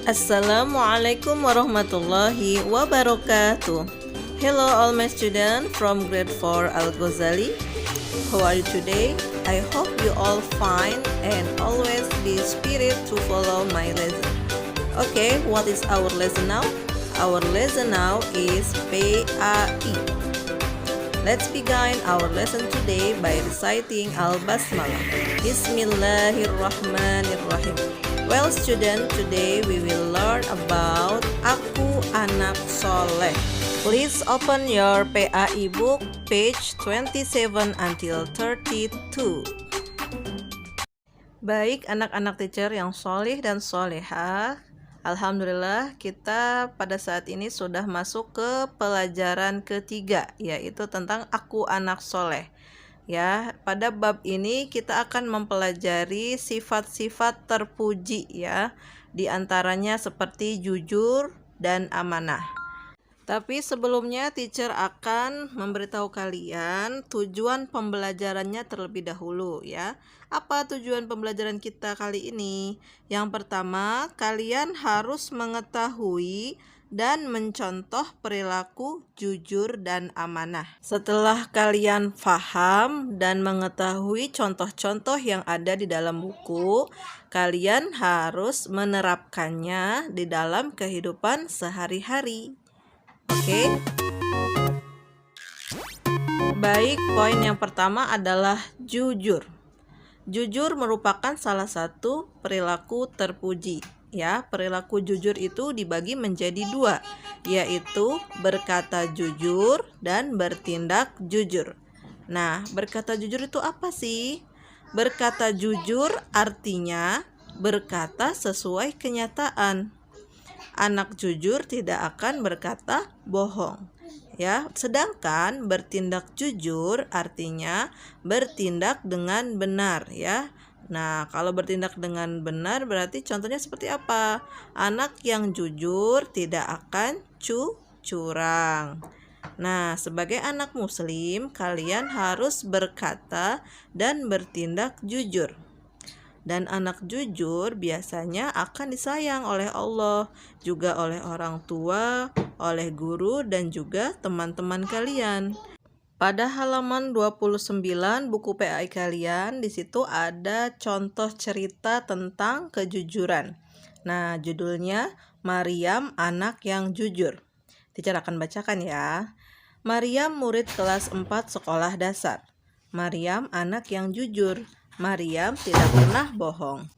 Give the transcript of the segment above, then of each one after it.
Assalamualaikum warahmatullahi wabarakatuh. Hello all my students from grade 4 Al-Ghazali. How are you today? I hope you all fine and always be spirit to follow my lesson. Okay, what is our lesson now? Our lesson now is PAI. Let's begin our lesson today by reciting Al-Basmalah. Bismillahirrahmanirrahim. Well student, today we will learn about Aku Anak Soleh. Please open your PAI book page 27 until 32. Baik anak-anak teacher yang soleh dan solehah, alhamdulillah kita pada saat ini sudah masuk ke pelajaran ketiga, yaitu tentang Aku Anak Soleh. Ya, pada bab ini kita akan mempelajari sifat-sifat terpuji ya, di antaranya seperti jujur dan amanah. Tapi sebelumnya teacher akan memberitahu kalian tujuan pembelajarannya terlebih dahulu ya. Apa tujuan pembelajaran kita kali ini? Yang pertama, kalian harus mengetahui dan mencontoh perilaku jujur dan amanah. Setelah kalian paham dan mengetahui contoh-contoh yang ada di dalam buku, kalian harus menerapkannya di dalam kehidupan sehari-hari. Oke. Baik, poin yang pertama adalah jujur. Jujur merupakan salah satu perilaku terpuji. Ya, perilaku jujur itu dibagi menjadi dua, yaitu berkata jujur dan bertindak jujur. Nah, berkata jujur itu apa sih? Berkata jujur artinya berkata sesuai kenyataan. Anak jujur tidak akan berkata bohong. Ya, sedangkan bertindak jujur artinya bertindak dengan benar ya. Nah, kalau bertindak dengan benar berarti contohnya seperti apa? Anak yang jujur tidak akan curang. Nah, sebagai anak muslim, kalian harus berkata dan bertindak jujur. Dan anak jujur biasanya akan disayang oleh Allah, juga oleh orang tua, oleh guru, dan juga teman-teman kalian. Pada halaman 29 buku PAI kalian, di situ ada contoh cerita tentang kejujuran. Nah, judulnya Maryam Anak yang Jujur. Teacher akan bacakan ya. Maryam murid kelas 4 sekolah dasar. Maryam anak yang jujur. Maryam tidak pernah bohong.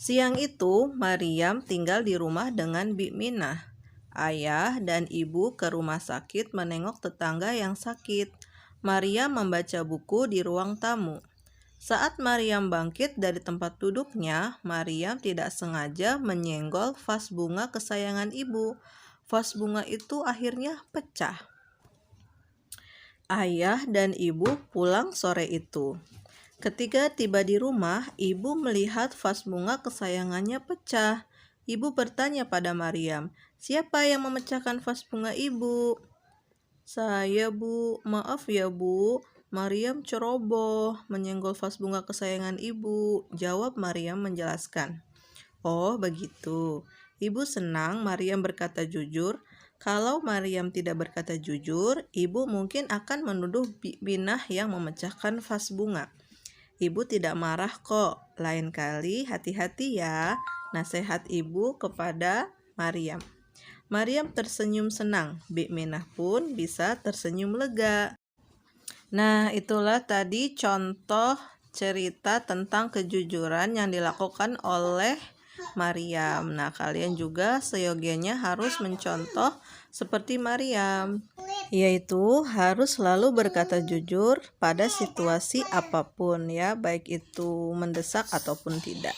Siang itu, Maryam tinggal di rumah dengan Bi Minah. Ayah dan ibu ke rumah sakit menengok tetangga yang sakit. Maryam membaca buku di ruang tamu. Saat Maryam bangkit dari tempat duduknya, Maryam tidak sengaja menyenggol vas bunga kesayangan ibu. Vas bunga itu akhirnya pecah. Ayah dan ibu pulang sore itu. Ketika tiba di rumah, ibu melihat vas bunga kesayangannya pecah. Ibu bertanya pada Maryam, "Siapa yang memecahkan vas bunga ibu?" "Saya, Bu. Maaf ya, Bu. Maryam ceroboh menyenggol vas bunga kesayangan ibu," jawab Maryam menjelaskan. "Oh, begitu." Ibu senang Maryam berkata jujur. Kalau Maryam tidak berkata jujur, ibu mungkin akan menuduh Binah yang memecahkan vas bunga. Ibu tidak marah kok. Lain kali hati-hati ya, nasihat ibu kepada Maryam. Maryam tersenyum senang. Bi Minah pun bisa tersenyum lega. Nah, itulah tadi contoh cerita tentang kejujuran yang dilakukan oleh Maryam. Nah, kalian juga seyogianya harus mencontoh seperti Maryam, yaitu harus selalu berkata jujur pada situasi apapun ya, baik itu mendesak ataupun tidak.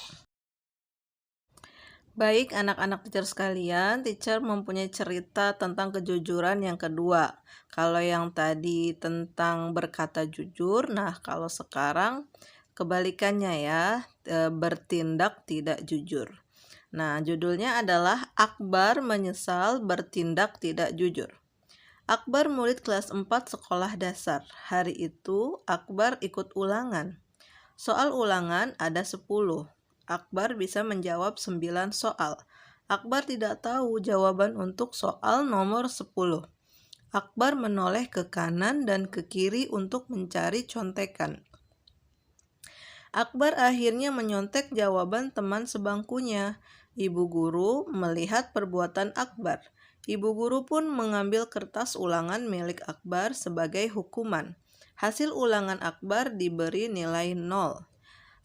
Baik anak-anak teacher sekalian, teacher mempunyai cerita tentang kejujuran yang kedua. Kalau yang tadi tentang berkata jujur, nah kalau sekarang kebalikannya ya, bertindak tidak jujur. Nah, judulnya adalah Akbar menyesal bertindak tidak jujur. Akbar murid kelas 4 sekolah dasar. Hari itu Akbar ikut ulangan. Soal ulangan ada 10. Akbar bisa menjawab 9 soal. Akbar tidak tahu jawaban untuk soal nomor 10. Akbar menoleh ke kanan dan ke kiri untuk mencari contekan. Akbar akhirnya menyontek jawaban teman sebangkunya. Ibu guru melihat perbuatan Akbar. Ibu guru pun mengambil kertas ulangan milik Akbar sebagai hukuman. Hasil ulangan Akbar diberi nilai 0.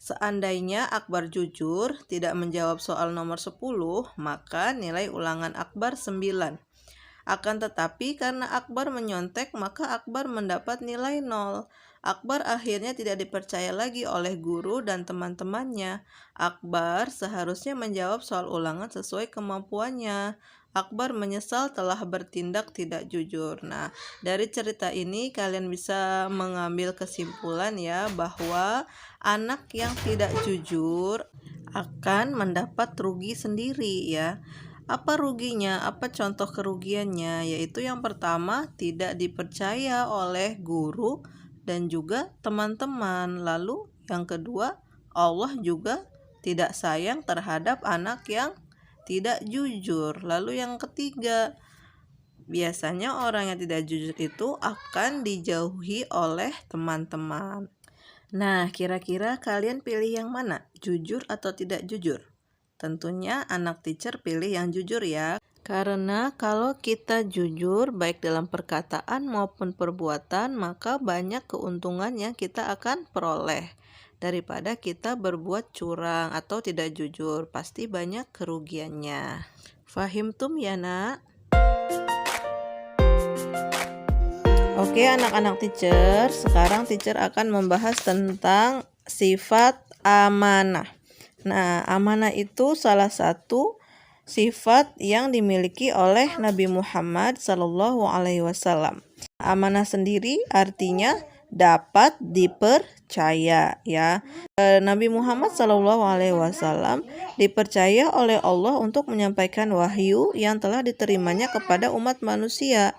Seandainya Akbar jujur, tidak menjawab soal nomor 10, maka nilai ulangan Akbar 9. Akan tetapi karena Akbar menyontek, maka Akbar mendapat nilai 0. Akbar akhirnya tidak dipercaya lagi oleh guru dan teman-temannya. Akbar seharusnya menjawab soal ulangan sesuai kemampuannya. Akbar menyesal telah bertindak tidak jujur. Nah, dari cerita ini kalian bisa mengambil kesimpulan ya bahwa anak yang tidak jujur akan mendapat rugi sendiri ya. Apa ruginya? Apa contoh kerugiannya? Yaitu yang pertama, tidak dipercaya oleh guru dan juga teman-teman. Lalu yang kedua, Allah juga tidak sayang terhadap anak yang tidak jujur. Lalu yang ketiga, biasanya orang yang tidak jujur itu akan dijauhi oleh teman-teman. Nah, kira-kira kalian pilih yang mana? Jujur atau tidak jujur? Tentunya anak teacher pilih yang jujur ya. Karena kalau kita jujur baik dalam perkataan maupun perbuatan, maka banyak keuntungan yang kita akan peroleh. Daripada kita berbuat curang atau tidak jujur, pasti banyak kerugiannya. Fahimtum ya nak? Oke anak-anak teacher, sekarang teacher akan membahas tentang sifat amanah. Nah, amanah itu salah satu sifat yang dimiliki oleh Nabi Muhammad SAW. Amanah sendiri artinya dapat dipercaya ya. Nabi Muhammad SAW dipercaya oleh Allah untuk menyampaikan wahyu yang telah diterimanya kepada umat manusia.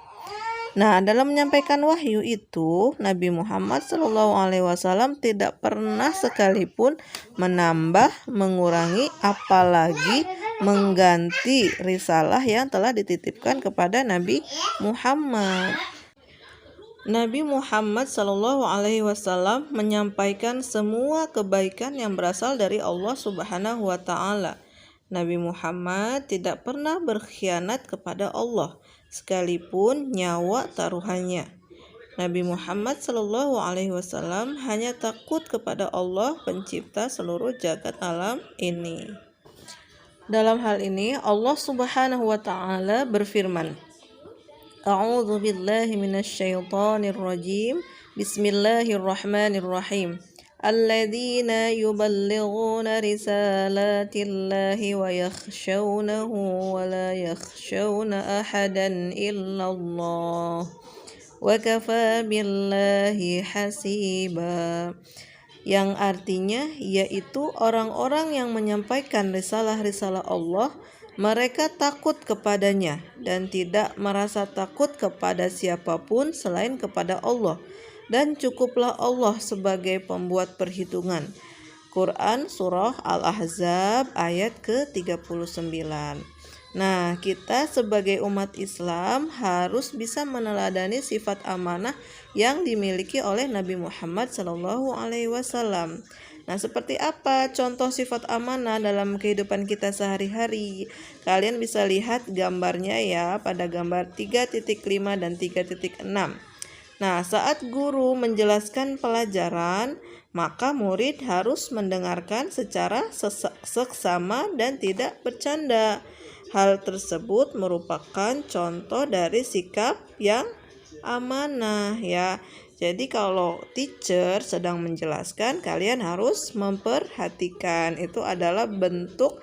Nah, dalam menyampaikan wahyu itu, Nabi Muhammad SAW tidak pernah sekalipun menambah, mengurangi, apalagi mengganti risalah yang telah dititipkan kepada Nabi Muhammad. Nabi Muhammad SAW menyampaikan semua kebaikan yang berasal dari Allah Subhanahu wa Ta'ala. Nabi Muhammad tidak pernah berkhianat kepada Allah, sekalipun nyawa taruhannya. Nabi Muhammad SAW hanya takut kepada Allah, pencipta seluruh jagat alam ini. Dalam hal ini Allah Subhanahu wa Ta'ala berfirman, A'udzu billahi minasyaitonir rajim. Bismillahirrahmanirrahim. Alladzina yuballighuna risalatillahi wa yakhshawnahu wa la yakhshawna ahadan illallah. Wa kafa billahi hasiba. Yang artinya yaitu orang-orang yang menyampaikan risalah-risalah Allah, mereka takut kepadanya dan tidak merasa takut kepada siapapun selain kepada Allah, dan cukuplah Allah sebagai pembuat perhitungan. Quran Surah Al-Ahzab ayat ke-39. Nah, kita sebagai umat Islam harus bisa meneladani sifat amanah yang dimiliki oleh Nabi Muhammad SAW. Nah, seperti apa contoh sifat amanah dalam kehidupan kita sehari-hari? Kalian bisa lihat gambarnya ya pada gambar 3.5 dan 3.6. Nah, saat guru menjelaskan pelajaran, maka murid harus mendengarkan secara seksama dan tidak bercanda. Hal tersebut merupakan contoh dari sikap yang amanah ya. Jadi kalau teacher sedang menjelaskan, kalian harus memperhatikan. Itu adalah bentuk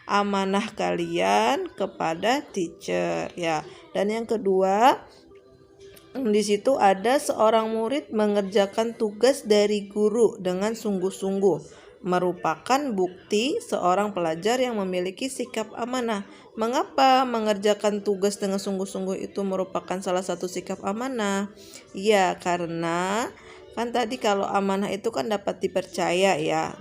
amanah kalian kepada teacher ya. Dan yang kedua, di situ ada seorang murid mengerjakan tugas dari guru dengan sungguh-sungguh, merupakan bukti seorang pelajar yang memiliki sikap amanah. Mengapa mengerjakan tugas dengan sungguh-sungguh itu merupakan salah satu sikap amanah? Ya, karena kan tadi kalau amanah itu kan dapat dipercaya ya.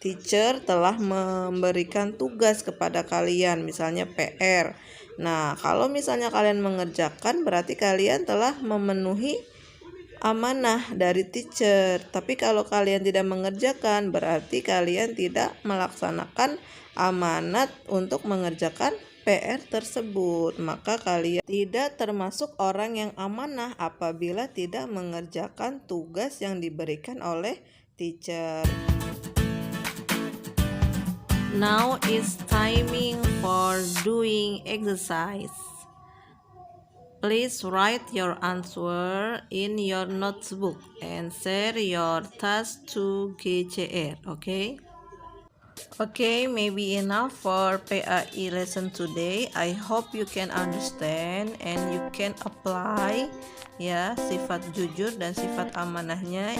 teacher telah memberikan tugas kepada kalian, misalnya PR. Nah, kalau misalnya kalian mengerjakan, berarti kalian telah memenuhi amanah dari teacher. Tapi kalau kalian tidak mengerjakan, berarti kalian tidak melaksanakan amanat untuk mengerjakan PR tersebut. Maka kalian tidak termasuk orang yang amanah apabila tidak mengerjakan tugas yang diberikan oleh teacher. Now it's timing for doing exercise. Please write your answer in your notebook and share your task to GCR, okay? Okay, maybe enough for PAI lesson today. I hope you can understand and you can apply ya sifat jujur dan sifat amanahnya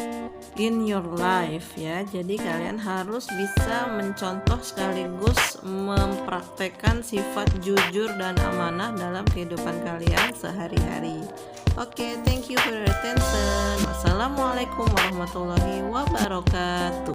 in your life ya. Jadi kalian harus bisa mencontoh sekaligus mempraktekkan sifat jujur dan amanah dalam kehidupan kalian sehari-hari. Oke, thank you for your attention. Wassalamualaikum warahmatullahi wabarakatuh.